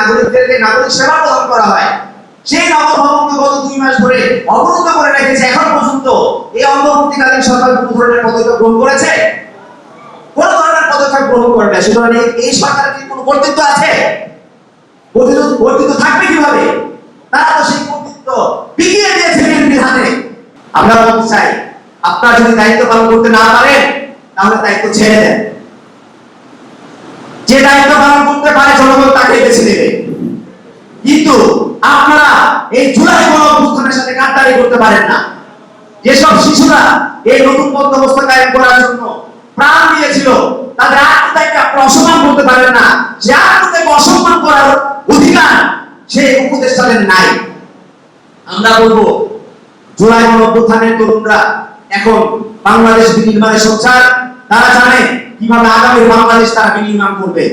নাগরিকদেরকে নাগরিক সেবা প্রদান করা হয়, সেই নগরভবনকে গত 2 মাস ধরে অবরুদ্ধ করে রেখেছে। এখন পর্যন্ত এই অন্তর্বর্তীকালীন সরকার কোন ধরনের পদক্ষেপ গ্রহণ করেছে? কোন ধরনের পদক্ষেপ গ্রহণ করবে? সুতরাং এই সরকারের কি কোনো কর্তৃত্ব আছে? কর্তৃত্ব থাকবে কিভাবে? তারা তো সেই কর্তৃত্ব বিকিয়ে দিয়েছে বিএনপির হাতে। আমরা বলতে চাই, আপনারা যদি দায়িত্ব পালন করতে না পারেন তাহলে দায়িত্ব ছেড়ে দেন। যে দায়িত্ব পালন করতে পারে জনগণ তাকে বেছে দেবে। কিন্তু আপনারা এই জুলাই গণঅভ্যুত্থানের সাথে গাদ্দারি করতে পারেন না। যেসব শিশুরা এই নতুন বন্দোবস্ত কায়েম করার জন্য প্রাণ দিয়েছিল, তাদের আত্মত্যাগকে আপনারা অসম্মান করতে পারেন না। যে আত্মত্যাগকে অসম্মান করার অধিকার সেই উপদেষ্টাদের নাই। আমরা বলবো, জুলাই গণঅভ্যুত্থানের তরুণরা এখন বাংলাদেশ বিনির্মাণে সোচ্চার। তারা জানে কিভাবে আগামী বাংলাদেশ তারা বিনির্মাণ করবে।